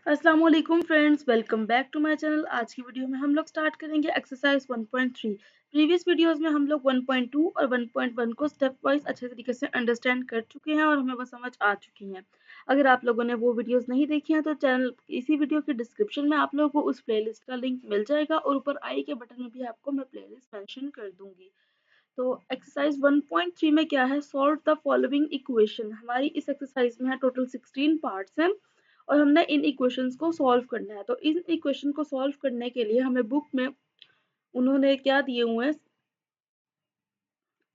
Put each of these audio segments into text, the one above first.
अस्सलाम वालेकुम friends, welcome back to my channel. आज की वीडियो में हम लोग स्टार्ट करेंगे एक्सरसाइज 1.3। प्रीवियस वीडियोस में हम लोग 1.2 और 1.1 को स्टेप वाइज अच्छे तरीके से अंडरस्टैंड कर चुके हैं और हमें वो समझ आ चुकी हैं। अगर आप लोगों ने वो वीडियोस नहीं देखी हैं तो चैनल इसी वीडियो के डिस्क्रिप्शन में आप लोगों को उस प्लेलिस्ट का लिंक मिल जाएगा और ऊपर आई के बटन में भी आपको मैं प्लेलिस्ट मेंशन कर दूंगी। तो एक्सरसाइज 1.3 में क्या है, सॉल्व द फॉलोइंग इक्वेशन। हमारी इस एक्सरसाइज में है टोटल 16 पार्ट्स हैं और हमने इन इक्वेशंस को सॉल्व करना है। तो इन इक्वेशन को सॉल्व करने के लिए हमें बुक में उन्होंने क्या दिए हुए हैं,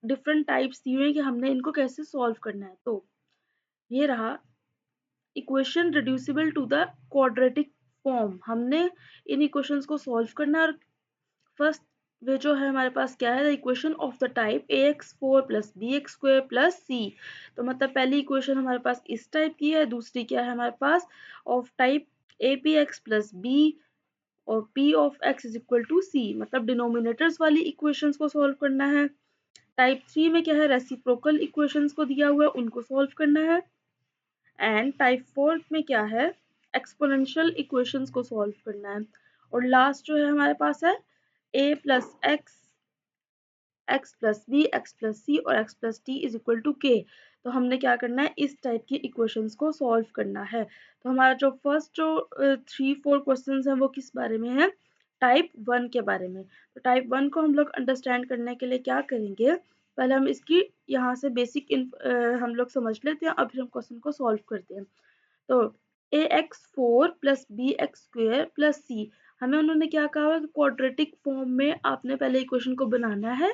डिफरेंट टाइप्स दिए हुए हैं कि हमने इनको कैसे सॉल्व करना है। तो ये रहा equation reducible to the quadratic form. हमने इन इक्वेशंस को सॉल्व करना है और फर्स्ट वे जो है हमारे पास क्या है, the equation of the type ax4 plus B X square plus C. तो मतलब पहली इक्वेशन हमारे पास इस टाइप की है, दूसरी क्या है हमारे पास of type A P X plus B और p of x is equal to c। मतलब डिनोमिनेटर्स वाली इक्वेशंस को सॉल्व करना है। टाइप 3 में क्या है, रेसिप्रोकल इक्वेशंस को दिया हुआ है, उनको सॉल्व करना है। एंड टाइप 4 में क्या है, एक्सपोनेंशियल इक्वेशंस को सॉल्व करना है। और लास्ट जो है हमारे पास है a plus X, X plus B, X plus C और X plus T is equal to K. तो हमने क्या करना है, इस टाइप की इक्वेशंस को सॉल्व करना है। तो हमारा जो फर्स्ट जो 3-4 क्वेश्चंस हैं वो किस बारे में है, टाइप 1 के बारे में। तो टाइप 1 को हम लोग अंडरस्टैंड करने के लिए क्या करेंगे, पहले हम इसकी यहाँ से बेसिक हम लोग समझ लेते हैं और फिर हम क्वेश्चन को सॉल्व करते हैं। तो ax4 plus B X square plus C, हमें उन्होंने क्या कहा है कि क्वाड्रेटिक फॉर्म में आपने पहले इक्वेशन को बनाना है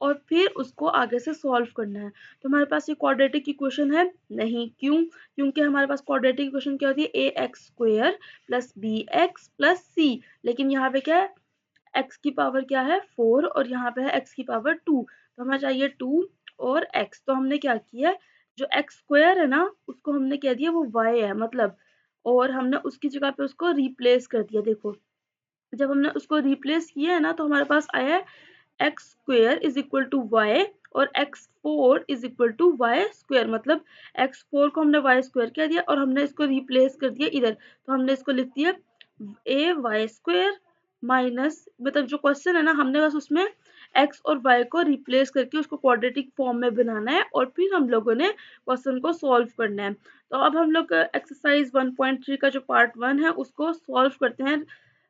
और फिर उसको आगे से सॉल्व करना है। तो हमारे पास ये क्वाड्रेटिक इक्वेशन है नहीं, क्यों? क्योंकि हमारे पास क्वाड्रेटिक इक्वेशन क्या होती है, A X square plus B X plus C. लेकिन यहाँ पे क्या है, एक्स की पावर क्या है 4 और यहाँ पे है एक्स की पावर 2। तो हमें चाहिए 2 और एक्स। तो हमने क्या किया है, जो एक्स स्क्वायर है ना उसको हमने कह दिया वो वाई है मतलब, और हमने उसकी जगह पे उसको रिप्लेस कर दिया। देखो जब हमने उसको रिप्लेस किया है ना तो हमारे पास आया है X square is equal to Y और X four is equal to Y square. मतलब एक्स फोर को हमने वाई स्क्वेयर कह दिया और हमने इसको रिप्लेस कर दिया इधर। तो हमने इसको लिख दिया ए वाई स्क्वेयर माइनस, मतलब जो क्वेश्चन है ना हमने बस उसमें एक्स और वाई को रिप्लेस करके उसको क्वाड्रेटिक फॉर्म में बनाना है और फिर हम लोगों ने क्वेश्चन को सॉल्व करना है। तो अब हम लोग एक्सरसाइज 1.3 का जो पार्ट 1 है उसको सॉल्व करते हैं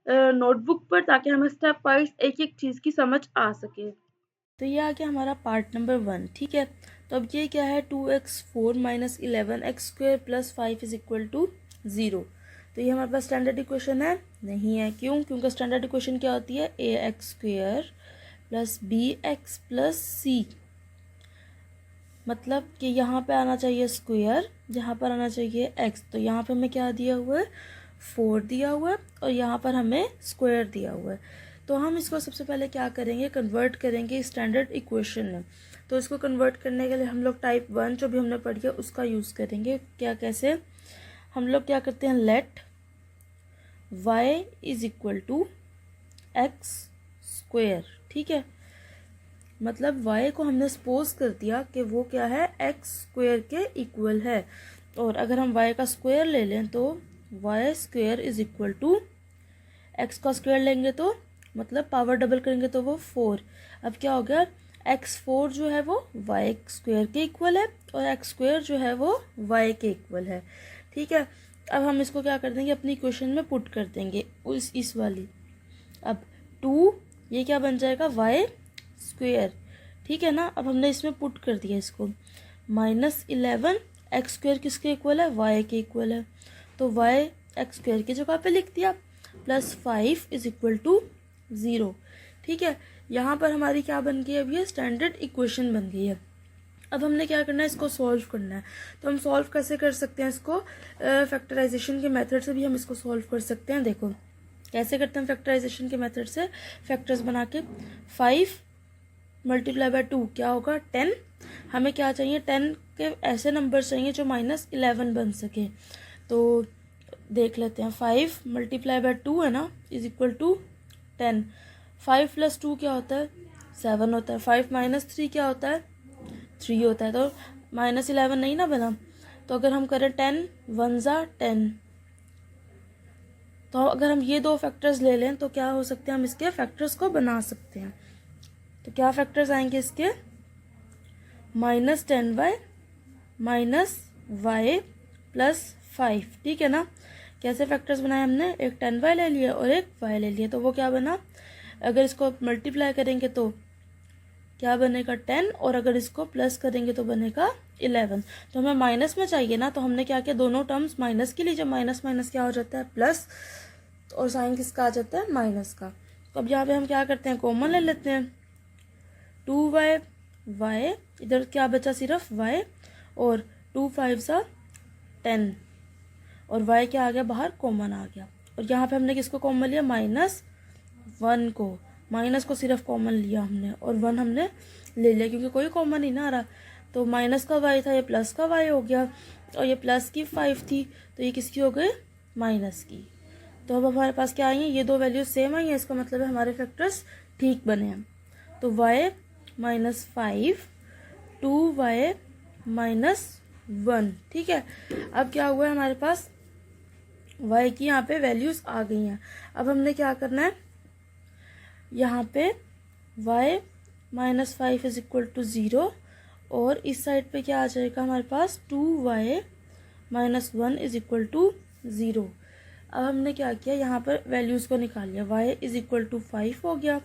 नोटबुक पर, ताकि हमें स्टेप वाइज एक एक चीज़ की समझ आ सके। तो ये आ गया हमारा पार्ट नंबर 1, ठीक है। तो अब ये क्या है, 2x4 minus 11x square plus 5 is equal to 0। तो ये हमारे पास स्टैंडर्ड इक्वेशन है नहीं है, क्यों? क्योंकि स्टैंडर्ड इक्वेशन क्या होती है, A X square plus B X plus C. मतलब कि यहाँ पे आना चाहिए स्क्वेयर, यहाँ पर आना चाहिए एक्स। तो यहाँ पे हमें क्या दिया हुआ है, 4 दिया हुआ है और यहाँ पर हमें स्क्वायर दिया हुआ है। तो हम इसको सबसे पहले क्या करेंगे, कन्वर्ट करेंगे स्टैंडर्ड इक्वेशन में। तो इसको कन्वर्ट करने के लिए हम लोग टाइप 1 जो भी हमने पढ़ी है उसका यूज़ करेंगे। क्या, कैसे? हम लोग क्या करते हैं, let y is equal to x square, ठीक है। मतलब y को हमने सपोज कर दिया कि वो क्या है, एक्स स्क्वेयर के इक्वल है। और अगर हम y का स्क्वायर ले लें तो y square is equal to x का स्क्वायर लेंगे तो मतलब पावर डबल करेंगे तो वो 4। अब क्या हो गया, x4 जो है वो वाई स्क्वायर के इक्वल है और एक्स स्क्वायर जो है वो y के इक्वल है, ठीक है। अब हम इसको क्या कर देंगे, अपनी इक्वेशन में पुट कर देंगे इस वाली। अब 2 ये क्या बन जाएगा, वाई स्क्वेयर, ठीक है ना। अब हमने इसमें पुट कर दिया इसको, माइनस 11 एक्स स्क्वेयर किसके इक्वल है, वाई के इक्वल है। तो वाई एक्स स्क्वेयर की जगह पे लिख दिया प्लस 5 इज इक्वल टू 0, ठीक है। यहाँ पर हमारी क्या बन गई है, अब ये स्टैंडर्ड इक्वेशन बन गई है। अब हमने क्या करना है, इसको सॉल्व करना है। तो हम सॉल्व कैसे कर सकते हैं इसको, फैक्टराइजेशन के मेथड से भी हम इसको सॉल्व कर सकते हैं। देखो कैसे करते हैं फैक्टराइजेशन के मेथड से, फैक्टर्स बना के 5 मल्टीप्लाई बाय 2 क्या होगा, 10। हमें क्या चाहिए, 10 के ऐसे नंबर चाहिए जो माइनस 11 बन सके। तो देख लेते हैं, 5 मल्टीप्लाई बाय 2 है ना इज इक्वल टू 10। 5 प्लस 2 क्या होता है, 7 होता है। 5 माइनस 3 क्या होता है, 3 होता है। तो माइनस 11 नहीं ना बना। तो अगर हम करें 10 1 ज़ा 10, तो अगर हम ये दो फैक्टर्स ले लें तो क्या हो सकते हैं, हम इसके फैक्टर्स को बना सकते हैं। तो क्या फैक्टर्स आएंगे इसके, -10y -y +5, ठीक है ना। कैसे फैक्टर्स बनाए हमने, एक 10y ले लिया और एक y ले लिया, तो वो क्या बना, अगर इसको मल्टीप्लाई करेंगे तो क्या बनेगा 10, और अगर इसको प्लस करेंगे तो बनेगा 11। तो हमें माइनस में चाहिए ना, तो हमने क्या किया, दोनों टर्म्स माइनस की लीजिए, माइनस माइनस क्या हो जाता है प्लस, और साइन किसका आ जाता है, माइनस का। तो अब यहाँ पे हम क्या करते हैं, कॉमन ले लेते हैं, 2y y, इधर क्या बचा सिर्फ y, और 2 5 सा 10, और y क्या आ गया बाहर, कॉमन आ गया। और यहाँ पे हमने किसको कॉमन लिया, -1 को, माइनस को सिर्फ कॉमन लिया हमने, और 1 हमने ले लिया क्योंकि कोई कॉमन ही ना आ रहा। तो माइनस का y था, ये प्लस का y हो गया, और ये प्लस की 5 थी तो ये किसकी हो गई, माइनस की। तो अब हमारे पास क्या आई है, ये दो वैल्यूज सेम आई है, इसका मतलब है हमारे फैक्टर्स ठीक बने हैं। तो y -5 2y -1, ठीक है। अब क्या हुआ है, हमारे पास y की यहाँ पे वैल्यूज आ गई हैं। अब हमने क्या करना है, यहाँ पे y -5 = 0, और इस साइड पे क्या आ जाएगा हमारे पास, 2y -1 = 0। अब हमने क्या किया, यहाँ पर वैल्यूज़ को निकाल लिया, y = 5 हो गया,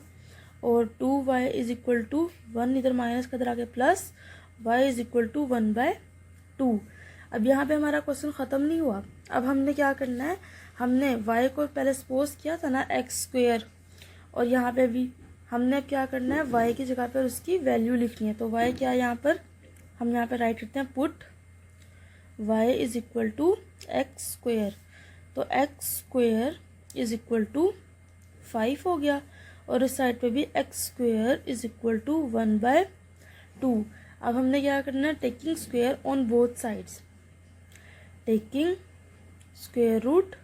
और 2y = 1, इधर माइनस का इधर आ गया प्लस, y = 1/2। अब यहाँ पे हमारा क्वेश्चन ख़त्म नहीं हुआ। अब हमने क्या करना है, हमने y को पहले सपोज किया था ना x², और यहाँ पे भी हमने क्या करना है, y की जगह पर उसकी वैल्यू लिखनी है। तो y क्या है यहाँ पर, हम यहाँ पर राइट करते हैं पुट y = x², तो x² = 5 हो गया, और इस साइड पे भी x² = 1/2। अब हमने क्या करना है, taking square on both sides, taking square root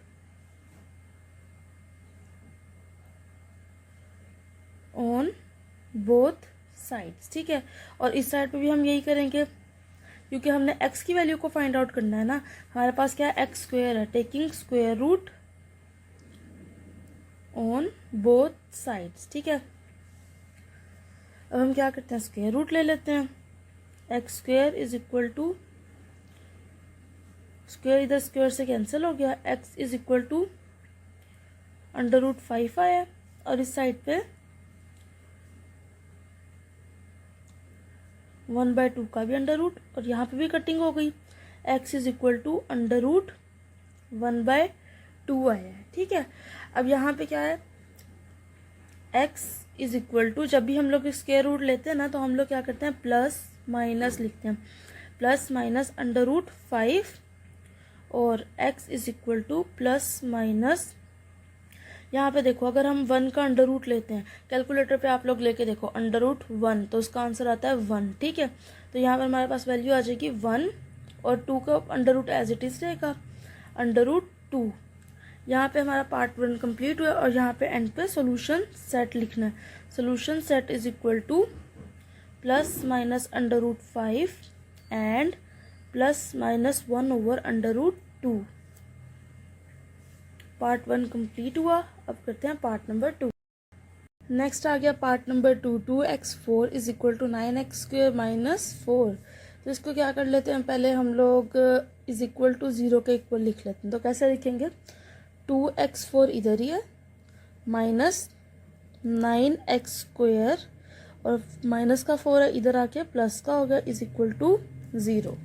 on both sides, ठीक है। और इस साइड पे भी हम यही करेंगे क्योंकि हमने x की वैल्यू को फाइंड आउट करना है ना। हमारे पास क्या है, x² है, taking square root on both sides, ठीक है। अब हम क्या करते हैं, स्क्वायर रूट ले लेते हैं, x² = स्क्वायर, इधर स्क्वायर से कैंसिल हो गया, x = √5 आया, और इस साइड पे 1/2 का भी अंडर रूट, और यहाँ पे भी कटिंग हो गई, x = √1/2 आया है, ठीक है। अब यहाँ पे क्या है, x = जब भी हम लोग स्क्वायर रूट लेते हैं ना, तो हम लोग क्या करते हैं, प्लस माइनस लिखते हैं, प्लस माइनस √5, और x = प्लस माइनस, यहाँ पे देखो अगर हम 1 का अंडर रूट लेते हैं, कैलकुलेटर पे आप लोग लेके देखो √1, तो उसका आंसर आता है 1, ठीक है। तो यहाँ पर हमारे पास वैल्यू आ जाएगी 1, और 2 का under root as it is रहेगा √2। यहाँ पे हमारा पार्ट 1 कंप्लीट हुआ, और यहाँ पे एंड पे सोल्यूशन सेट लिखना है, solution set = plus minus √5 and plus minus 1/√2। Part 1 complete हुआ। अब करते हैं पार्ट नंबर 2। नेक्स्ट आ गया पार्ट नंबर 2, 2x4 = 9x² - 4। तो इसको क्या कर लेते हैं, पहले हम लोग = 0 के इक्वल लिख लेते हैं। तो कैसे लिखेंगे, 2x4 इधर ही है, -9x², और माइनस का 4 है इधर आके, प्लस का हो गया, = 0।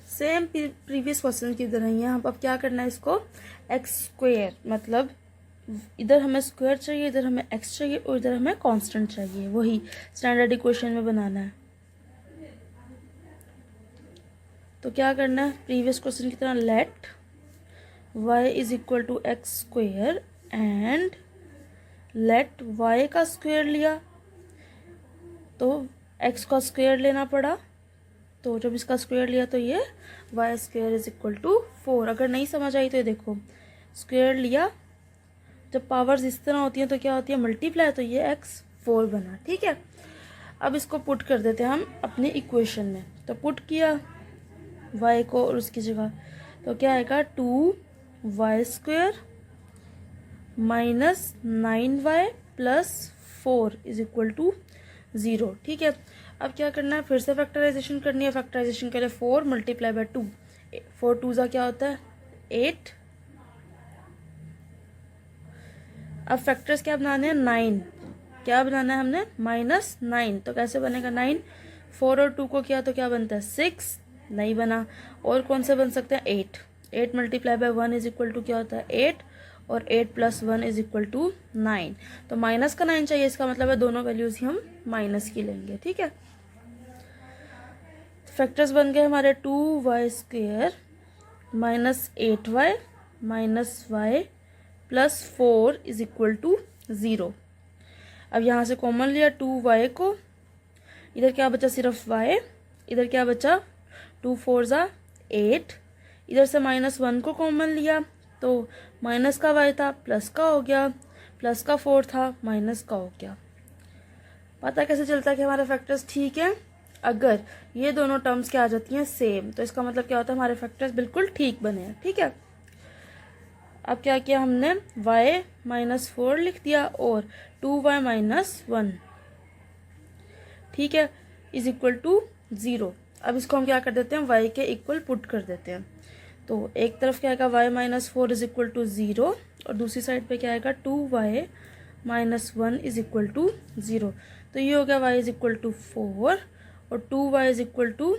सेम प्रीवियस क्वेश्चन की तरह ही है। हम अब क्या करना है, इसको x², मतलब इधर हमें स्क्वायर चाहिए, इधर हमें x चाहिए, और इधर हमें कांस्टेंट चाहिए, वही स्टैंडर्ड इक्वेशन में बनाना है। तो क्या करना है, प्रीवियस क्वेश्चन की तरह let y = x² and let y का स्क्वायर लिया, तो x का स्क्वायर लेना पड़ा, तो जब इसका स्क्वायर लिया तो ये y² = 4। अगर नहीं समझ आई तो ये देखो, स्क्वायर लिया, जब पावर्स इस तरह होती हैं तो क्या होती है, मल्टीप्लाई, तो ये x4 बना, ठीक है। अब इसको पुट कर देते हैं हम अपने इक्वेशन में। तो पुट किया y को और उसकी जगह, तो क्या आएगा, 2 y square minus 9y plus 4 is equal to 0। ठीक है, अब क्या करना है, फिर से फैक्टराइजेशन करनी है। फैक्टराइजेशन के लिए 4 मल्टीप्लाई बाय 2, 4 टू ज़ा क्या होता है 8। अब फैक्टर्स क्या बनाने हैं 9, क्या बनाना है हमने -9। तो कैसे बनेगा 9, 4 और 2 को किया तो क्या बनता है 6, नहीं बना। और कौन से बन सकते हैं 8, 8 multiply by 1 is equal to क्या होता है 8, और 8 प्लस 1 इज इक्वल टू 9। तो माइनस का 9 चाहिए, इसका मतलब है दोनों वैल्यूज ही हम माइनस की लेंगे। ठीक है, फैक्टर्स बन गए हमारे 2y square minus 8y minus y plus 4 is equal to 0। अब यहाँ से कॉमन लिया 2y को, इधर क्या बचा सिर्फ y, इधर क्या बचा 2 4 ज़ा 8, इधर से -1 को कॉमन लिया तो माइनस का y था प्लस का हो गया, प्लस का 4 था माइनस का हो गया। पता कैसे चलता है कि हमारे फैक्टर्स ठीक हैं, अगर ये दोनों टर्म्स क्या आ जाती हैं सेम, तो इसका मतलब क्या होता है हमारे फैक्टर्स बिल्कुल ठीक बने हैं। ठीक है, अब क्या किया हमने y -4 लिख दिया और 2y -1, ठीक है, इज इक्वल टू 0। अब इसको हम क्या कर देते हैं y के इक्वल पुट कर देते हैं। तो एक तरफ क्या आएगा y -4 इज इक्वल टू 0 और दूसरी साइड पे क्या आएगा 2y -1 इज इक्वल टू 0। तो ये हो गया y इज इक्वल टू 4 और 2y is equal to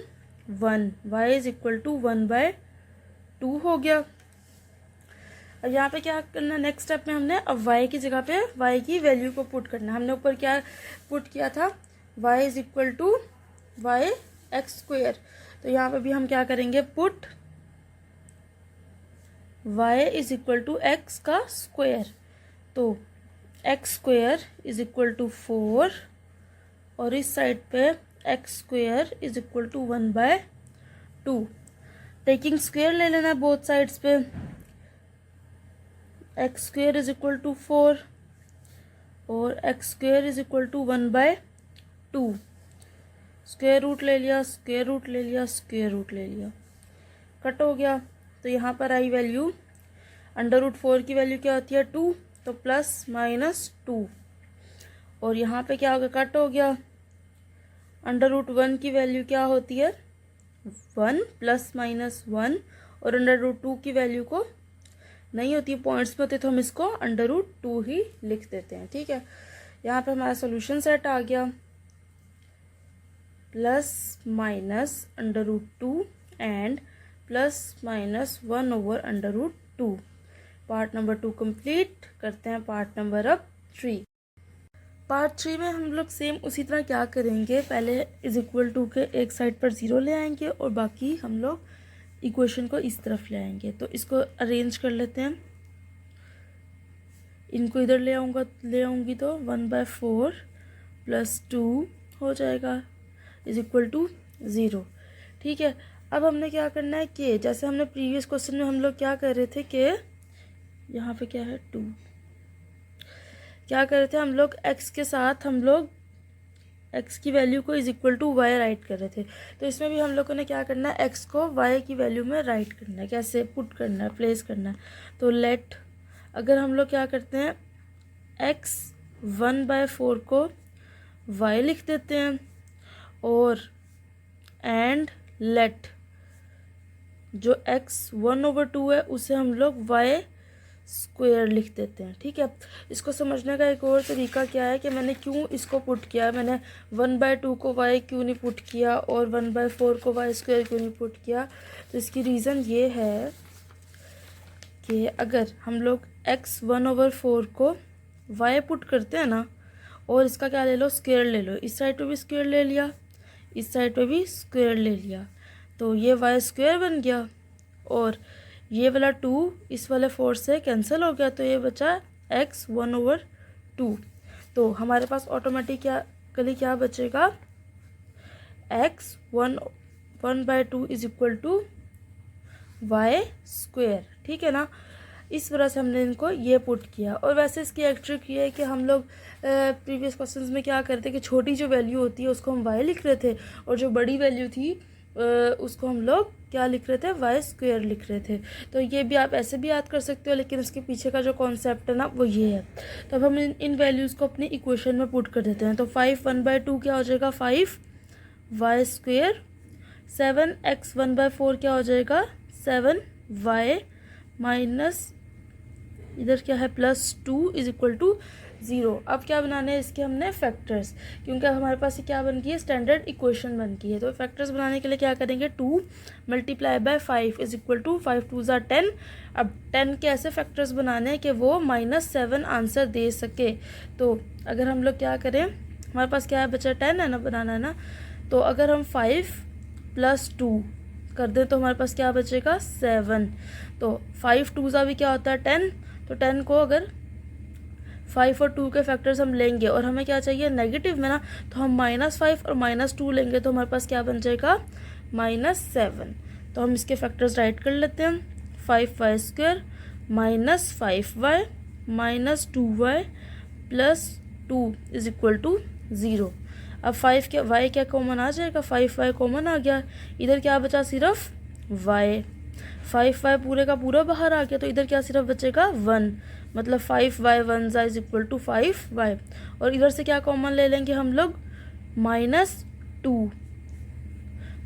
1, y is equal to 1/2 हो गया। अब यहाँ पे क्या करना, नेक्स्ट स्टेप में हमने अब y की जगह पे y की वैल्यू को पुट करना। हमने ऊपर क्या पुट किया था y is equal to y x square, तो यहाँ पे भी हम क्या करेंगे put y is equal to x का स्क्वेयर। तो x square is equal to 4 और इस साइड पे x square is equal to 1/2। Taking square ले लेना बोथ साइड्स पे, x square is equal to 4 और x square is equal to 1/2। Square root ले लिया, स्क्वेयर रूट ले लिया, स्क्वेयर रूट ले लिया, कट हो गया। तो यहाँ पर आई वैल्यू √4 की वैल्यू क्या होती है 2, तो ±2। और यहाँ पे क्या हो गया कट हो गया, √1 की वैल्यू क्या होती है 1 ±1 और √2 की वैल्यू को नहीं होती है, पॉइंट्स में होते तो हम इसको √2 ही लिख देते हैं। ठीक है, यहाँ पे हमारा सोल्यूशन सेट आ गया, ±√2 एंड ±1/√2। पार्ट नंबर 2 कंप्लीट करते हैं पार्ट नंबर अब 3। पार्ट 3 में हम लोग सेम उसी तरह क्या करेंगे, पहले इज इक्वल टू के एक साइड पर 0 ले आएंगे और बाकी हम लोग इक्वेशन को इस तरफ ले आएंगे। तो इसको अरेंज कर लेते हैं, इनको इधर ले आऊँगी तो 1/4 + 2 हो जाएगा इज इक्वल टू 0। ठीक है, अब हमने क्या करना है कि जैसे हमने प्रीवियस क्वेश्चन में हम लोग क्या कर रहे थे कि यहाँ पे क्या है 2, क्या कर रहे थे हम लोग x के साथ हम लोग x की वैल्यू को is equal to y write कर रहे थे। तो इसमें भी हम लोगों ने क्या करना है x को y की वैल्यू में राइट करना है, कैसे पुट करना है, प्लेस करना है। तो लेट अगर हम लोग क्या करते हैं x 1/4 को y लिख देते हैं और एंड लेट जो x 1/2 है उसे हम लोग y स्क्वायर लिख देते हैं। ठीक है, इसको समझने का एक और तरीका क्या है कि मैंने क्यों इसको पुट किया, मैंने 1/2 को y क्यों नहीं पुट किया और 1/4 को y स्क्वायर क्यों नहीं पुट किया। तो इसकी रीज़न ये है कि अगर हम लोग x 1/4 को y पुट करते हैं ना और इसका क्या ले लो स्क्वायर ले लो, इस साइड पे भी स्क्वायर ले लिया, इस साइड पे भी स्क्वायर ले लिया, तो ये y स्क्वायर बन गया और ये वाला 2 इस वाले 4 से कैंसिल हो गया, तो ये बचा x 1/2। तो हमारे पास ऑटोमेटिकली क्या बचेगा x 1/2 is equal to y square. ठीक है ना, इस वजह से हमने इनको ये पुट किया। और वैसे इसकी एक ट्रिक ये है कि हम लोग प्रीवियस क्वेश्चंस में क्या करते कि छोटी जो वैल्यू होती है उसको हम y लिख रहे थे और जो बड़ी वैल्यू थी उसको हम लोग क्या लिख रहे थे, वाई स्क्वेयर लिख रहे थे। तो ये भी आप ऐसे भी याद कर सकते हो, लेकिन इसके पीछे का जो कॉन्सेप्ट है ना वो ये है। तो अब हम इन वैल्यूज़ को अपनी इक्वेशन में पुट कर देते हैं। तो 5 1/2 क्या हो जाएगा, 5 वाई स्क्वेयर। 7x 1/4 क्या हो जाएगा, 7 वाई माइनस इधर क्या है +2 इज इक्वल टू 0। अब क्या बनाने हैं इसके हमने फैक्टर्स, क्योंकि अब हमारे पास ये क्या बन गई है, स्टैंडर्ड इक्वेशन बन गई है। तो फैक्टर्स बनाने के लिए क्या करेंगे, 2 × 5 इज इक्वल टू 5 2 ज़ा 10। अब 10 के ऐसे फैक्टर्स बनाने हैं कि वो -7 आंसर दे सके। तो अगर हम लोग क्या करें, हमारे पास क्या है बचा, 10 है ना, बनाना है ना। तो अगर हम 5 + 2 कर दें तो हमारे पास क्या बचेगा, 7। तो 5 2 ज़ा भी क्या होता है, 10। तो 10 को अगर 5 और 2 के फैक्टर्स हम लेंगे और हमें क्या चाहिए नेगेटिव में ना, तो हम -5 और -2 लेंगे तो हमारे पास क्या बन जाएगा, -7। तो हम इसके फैक्टर्स राइट कर लेते हैं। 5y square -5y -2y +2 is equal to 0। अब 5 के y क्या कॉमन आ जाएगा, 5y कॉमन आ गया। इधर क्या बचा, सिर्फ y। 5y पूरे का पूरा बाहर आ गया, तो इधर क्या सिर्फ बचेगा 1, मतलब 5y 1 is equal to 5y। और इधर से क्या कॉमन ले लेंगे हम लोग, -2।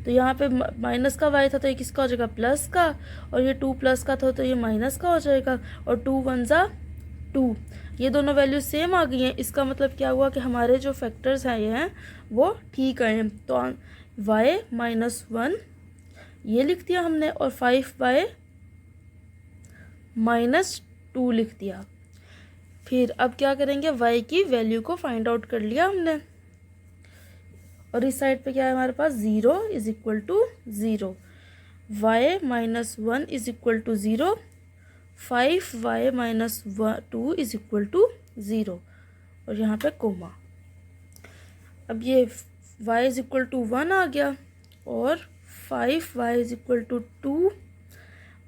तो यहाँ पे माइनस का y था तो ये किसका हो जाएगा, प्लस का। और ये 2 प्लस का था तो ये माइनस का हो जाएगा। और 2 1 ज़ा 2, ये दोनों वैल्यू सेम आ गई हैं। इसका मतलब क्या हुआ कि हमारे जो फैक्टर्स हैं ये हैं वो ठीक आए हैं। तो y -1 ये लिख दिया हमने और 5y -2 लिख दिया। फिर अब क्या करेंगे, y की वैल्यू को फाइंड आउट कर लिया हमने। और इस साइड पे क्या है हमारे पास, 0 is equal to 0, y -1 is equal to 0, 5y -2 is equal to 0 और यहाँ पे कोमा। अब ये y इज इक्वल टू 1 आ गया और 5y इज इक्वल टू 2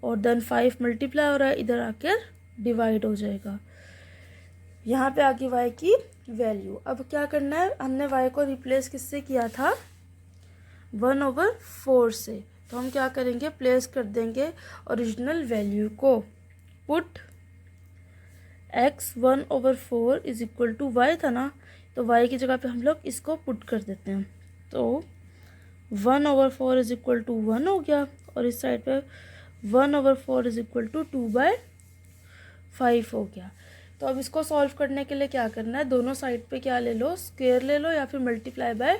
और देन 5 मल्टीप्लाई हो रहा है, इधर आकर डिवाइड हो जाएगा। यहाँ पे आ गई y की वैल्यू। अब क्या करना है, हमने y को रिप्लेस किससे किया था, 1/4 से। तो हम क्या करेंगे, प्लेस कर देंगे ओरिजिनल वैल्यू को। Put x 1/4 is equal to y था ना, तो y की जगह पे हम लोग इसको पुट कर देते हैं। तो 1/4 इज इक्वल टू 1 हो गया और इस साइड पे 1/4 इज इक्वल टू 2/5 हो गया। तो अब इसको सॉल्व करने के लिए क्या करना है, दोनों साइड पे क्या ले लो, स्क्वायर ले लो या फिर मल्टीप्लाई बाय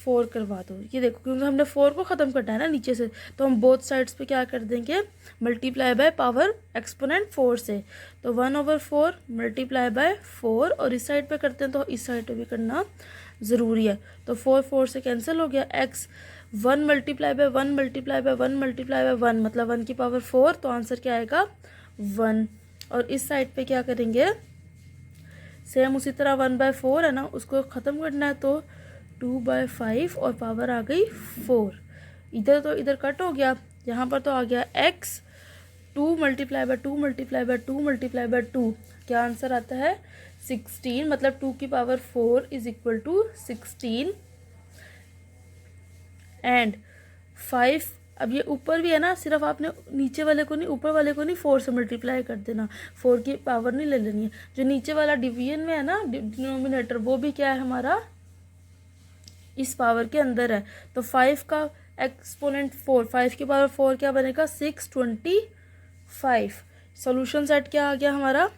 4 करवा दो। ये देखो क्योंकि हमने 4 को ख़त्म करना है ना नीचे से, तो हम बोथ साइड्स पे क्या कर देंगे, मल्टीप्लाई बाय पावर एक्सपोनेंट 4 से। तो 1/4 मल्टीप्लाई बाय 4 और इस साइड पे करते हैं तो इस साइड पे भी करना ज़रूरी है। तो 4 4 से कैंसिल हो गया। x 1 multiply by 1 multiply by 1 multiply by 1 मतलब 1 की पावर 4, तो आंसर क्या आएगा 1। और इस साइड पे क्या करेंगे, सेम उसी तरह 1/4 है ना, उसको ख़त्म करना है तो 2/5 और पावर आ गई 4। इधर तो इधर कट हो गया, यहाँ पर तो आ गया x 2 multiply by 2 multiply by 2 multiply by 2, क्या आंसर आता है 16, मतलब 2 की power 4 is equal to 16 and 5। अब ये ऊपर भी है ना, सिर्फ आपने नीचे वाले को नहीं, ऊपर वाले को नहीं 4 से मल्टीप्लाई कर देना, 4 की पावर नहीं ले लेनी है। जो नीचे वाला डिवीजन में है ना डिनोमिनेटर, वो भी क्या है हमारा इस पावर के अंदर है। तो 5 का एक्सपोनेंट 4, 5 की पावर 4 क्या बनेगा 625। सॉल्यूशन सेट क्या आ गया हमारा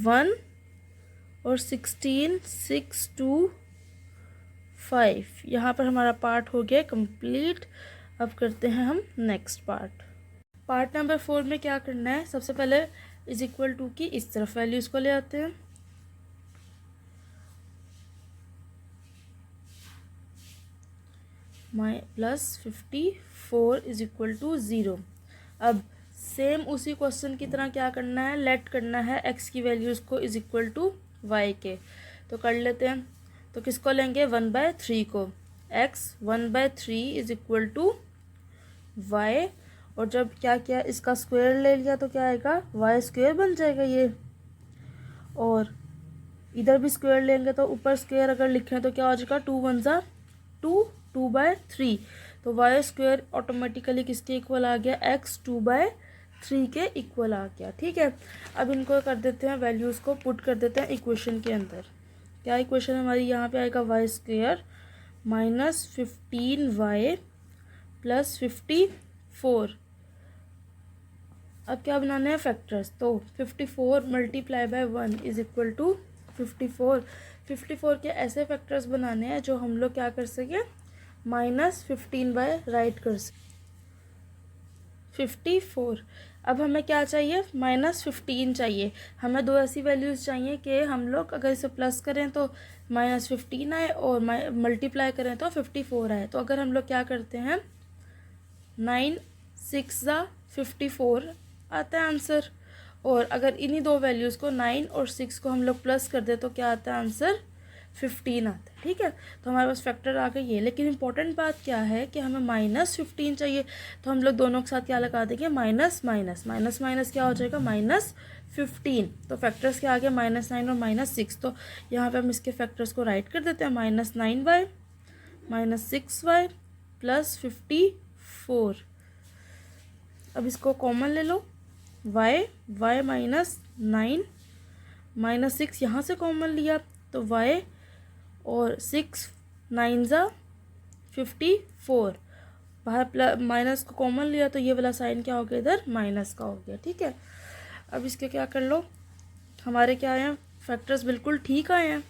1 और 16 6 2 5। यहाँ पर हमारा पार्ट हो गया कंप्लीट। अब करते हैं हम नेक्स्ट पार्ट नंबर 4 में क्या करना है, सबसे पहले इज इक्वल टू की इस तरफ वैल्यूज को ले आते हैं। +54 इज इक्वल टू 0। अब सेम उसी क्वेश्चन की तरह क्या करना है, लेट करना है x की वैल्यूज़ को इज इक्वल टू y के। तो कर लेते हैं, तो किसको लेंगे 1/3 को, x 1/3 is equal to y। और जब क्या किया इसका स्क्वायर ले लिया तो क्या आएगा y स्क्वायर बन जाएगा ये। और इधर भी स्क्वायर लेंगे तो ऊपर स्क्वायर अगर लिखें तो क्या हो जाएगा 2 1 ज़ा 2 2/3, तो वाई स्क्वायर ऑटोमेटिकली किसके इक्वल आ गया, x 2/3 के इक्वल आ गया। ठीक है, अब इनको कर देते हैं, वैल्यूज़ को पुट कर देते हैं इक्वेशन के अंदर। क्या इक्वेशन हमारी यहाँ पे आएगा, Y square minus 15y plus 54। अब क्या बनाना है, फैक्टर्स, तो 54 multiply by 1 is equal to 54। 54 के ऐसे फैक्टर्स बनाने हैं जो हम लोग क्या कर सकें, -15 बाय राइट कर सकें 54। अब हमें क्या चाहिए, -15 चाहिए। हमें दो ऐसी वैल्यूज़ चाहिए कि हम लोग अगर इसे प्लस करें तो -15 आए और मल्टीप्लाई करें तो 54 आए। तो अगर हम लोग क्या करते हैं, 9 6 54 आता है आंसर, और अगर इन्हीं दो वैल्यूज़ को 9 और 6 को हम लोग प्लस कर दे तो क्या आता है आंसर, 15 आता है। ठीक है, तो हमारे पास फैक्टर आ गई है। लेकिन इंपॉर्टेंट बात क्या है कि हमें -15 चाहिए, तो हम लोग दोनों के साथ क्या लगा देंगे, माइनस माइनस माइनस माइनस क्या हो जाएगा, -15। तो फैक्टर्स क्या आ गया, -9 और -6। तो यहाँ पे हम इसके फैक्टर्स को राइट कर देते हैं, -9y -6y प्लस 54। अब इसको कॉमन ले लो, y -9 -6 यहाँ से कॉमन लिया तो y, और 6 9 54, बाहर प्लस माइनस को कॉमन लिया तो ये वाला साइन क्या हो गया, इधर माइनस का हो गया। ठीक है, अब इसके क्या कर लो, हमारे क्या आए हैं, फैक्टर्स बिल्कुल ठीक आए हैं।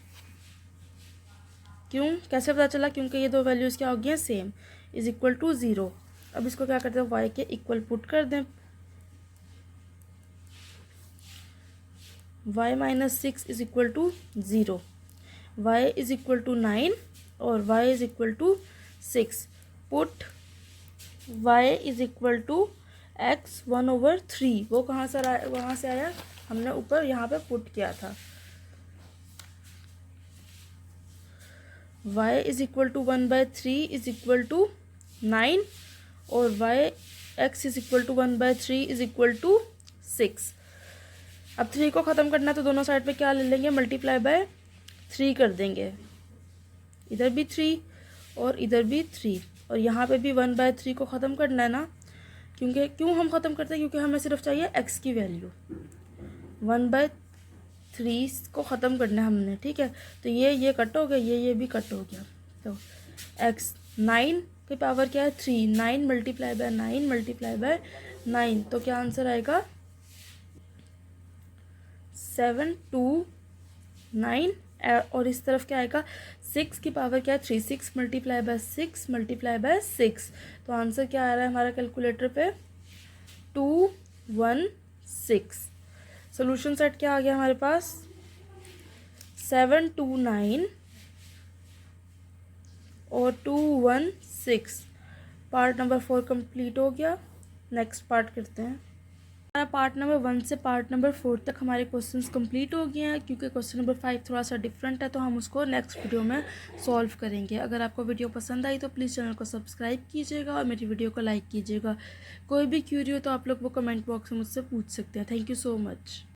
क्यों, कैसे पता चला, क्योंकि ये दो वैल्यूज़ क्या हो गई हैं, सेम, इज इक्वल टू 0। अब इसको क्या करते हैं, y के इक्वल पुट कर दें, y -6 is equal to 0, y is equal to 9 और y is equal to 6। Put y is equal to x 1/3, वो कहाँ से आया, वहाँ से आया, हमने ऊपर यहाँ पे पुट किया था। y is equal to 1/3 is equal to 9 और x is equal to 1/3 is equal to 6। अब 3 को ख़त्म करना है तो दोनों साइड पे क्या ले लेंगे, मल्टीप्लाई बाय 3 कर देंगे, इधर भी 3 और इधर भी 3, और यहाँ पे भी 1/3 को ख़त्म करना है ना, क्योंकि क्यों हम ख़त्म करते हैं, क्योंकि हमें सिर्फ चाहिए x की वैल्यू, 1/3 को ख़त्म करना है हमने। ठीक है, तो ये कट हो गया, ये भी कट हो गया, तो x 9 की पावर क्या है, 3, 9 मल्टीप्लाई बाय 9 मल्टीप्लाई बाय 9, तो क्या आंसर आएगा, 729। और इस तरफ क्या आएगा, 6 की पावर क्या है, 3, 6 मल्टीप्लाई बाय 6 मल्टीप्लाई बाय 6, तो आंसर क्या आ रहा है हमारा कैलकुलेटर पे, 216। सोल्यूशन सेट क्या आ गया हमारे पास, 729 और 216। पार्ट नंबर 4 कंप्लीट हो गया। नेक्स्ट पार्ट करते हैं। हमारा पार्ट नंबर 1 से पार्ट नंबर 4 तक हमारे क्वेश्चंस कंप्लीट हो गए हैं। क्योंकि क्वेश्चन नंबर 5 थोड़ा सा डिफरेंट है तो हम उसको नेक्स्ट वीडियो में सॉल्व करेंगे। अगर आपको वीडियो पसंद आई तो प्लीज़ चैनल को सब्सक्राइब कीजिएगा और मेरी वीडियो को लाइक कीजिएगा। कोई भी क्यूरी हो तो आप लोग वो कमेंट बॉक्स में मुझसे पूछ सकते हैं। Thank you so much.